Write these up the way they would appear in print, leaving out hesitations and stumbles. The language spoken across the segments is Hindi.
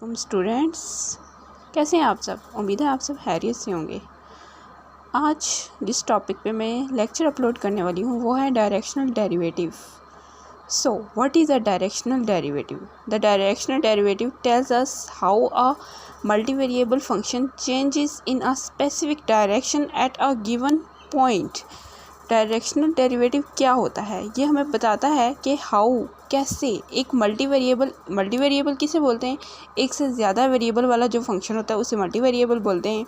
वेलकम स्टूडेंट्स, कैसे हैं आप सब। उम्मीद है आप सब खैरियत से होंगे। आज जिस टॉपिक पे मैं लेक्चर अपलोड करने वाली हूँ वो है directional derivative. So what is a directional derivative? The directional derivative tells us how a multivariable function changes in a specific direction at a given point. Directional derivative क्या होता है? ये हमें बताता है कि हाउ, कैसे एक मल्टीवेरिएबल किसे बोलते हैं? एक से ज़्यादा वेरिएबल वाला जो फंक्शन होता है उसे मल्टीवेरिएबल बोलते हैं।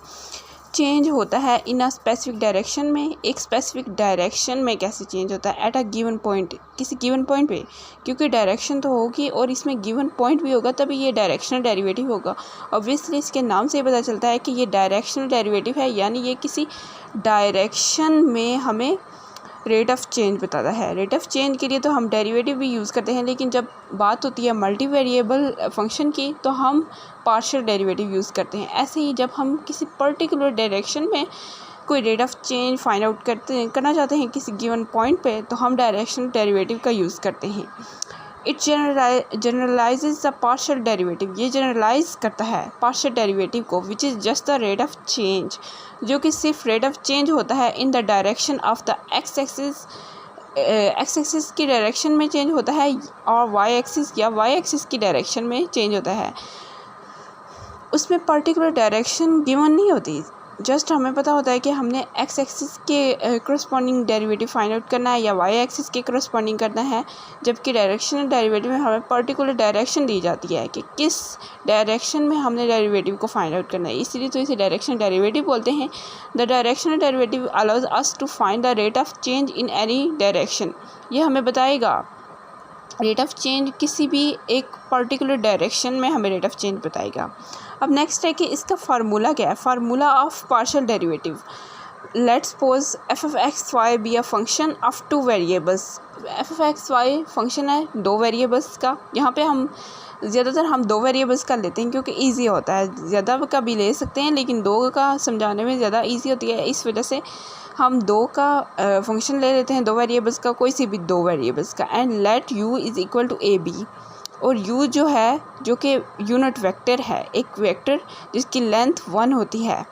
चेंज होता है इन अ स्पेसिफिक डायरेक्शन में, एक स्पेसिफिक डायरेक्शन में कैसे चेंज होता है? एट अ गिवन पॉइंट, किसी गिवन पॉइंट पे, क्योंकि डायरेक्शन तो होगी और इसमें गिवन पॉइंट भी होगा तभी ये डायरेक्शनल डेरिवेटिव होगा। ऑब्वियसली इसके नाम से पता चलता है कि ये डायरेक्शनल डेरिवेटिव है, यानी ये किसी डायरेक्शन में हमें रेट ऑफ चेंज बताता है। रेट ऑफ चेंज के लिए तो हम डेरिवेटिव भी यूज़ करते हैं, लेकिन जब बात होती है मल्टीवेरिएबल फंक्शन की तो हम पार्शियल डेरिवेटिव यूज़ करते हैं। ऐसे ही जब हम किसी पर्टिकुलर डायरेक्शन में कोई rate of change find out करना चाहते हैं किसी गिवन पॉइंट पे, तो हम डायरेक्शनल डेरिवेटिव का यूज़ करते हैं। इट जनरलाइजेज द पार्शियल डेरिवेटिव, ये जनरलाइज करता है पार्शियल डेरिवेटिव को, which is just the rate of change, जो कि सिर्फ रेट ऑफ चेंज होता है इन the direction of the x axis की डायरेक्शन में चेंज होता है, और वाई एक्सिस या वाई एक्सिस की डायरेक्शन में चेंज होता है। उसमें पर्टिकुलर डायरेक्शन गिवन नहीं होती, जस्ट हमें पता होता है कि हमने एक्स एक्सिस के करस्पॉन्डिंग डेरिवेटिव फाइंड आउट करना है या वाई एक्सिस के करस्पॉन्डिंग करना है, जबकि डायरेक्शनल डेरिवेटिव में हमें पर्टिकुलर डायरेक्शन दी जाती है कि किस डायरेक्शन में हमने डेरिवेटिव को फाइंड आउट करना है, इसलिए तो इसे डायरेक्शनल डेरिवेटिव बोलते हैं। The directional derivative allows us to find the rate of change in any direction. ये हमें बताएगा रेट ऑफ चेंज, किसी भी एक पर्टिकुलर डायरेक्शन में हमें रेट ऑफ चेंज बताएगा। अब नेक्स्ट है कि इसका फार्मूला क्या है? Formula of partial derivative. Let's suppose F of X Y be a function of two variables. F of X Y function है दो वेरिएबल्स का। यहाँ पे हम ज़्यादातर दो वेरिएबल्स का लेते हैं क्योंकि ईजी होता है, ज़्यादा का भी ले सकते हैं लेकिन दो का समझाने में ज़्यादा ईजी होती है, इस वजह से हम दो का फंक्शन ले लेते हैं, दो वेरिएबल्स का, कोई सी भी दो वेरिएबल्स का। And let U is equal to A B, और u जो है, जो कि यूनिट वेक्टर है, एक वेक्टर जिसकी लेंथ 1 होती है,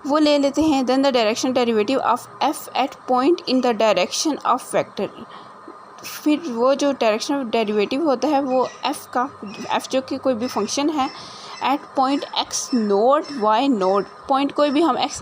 वो ले लेते हैं। Then the direction derivative of f at point in the direction of vector. फिर वो जो डायरेक्शन डेरिवेटिव होता है वो f जो कि कोई भी फंक्शन है, at point x naught y naught, point कोई भी हम x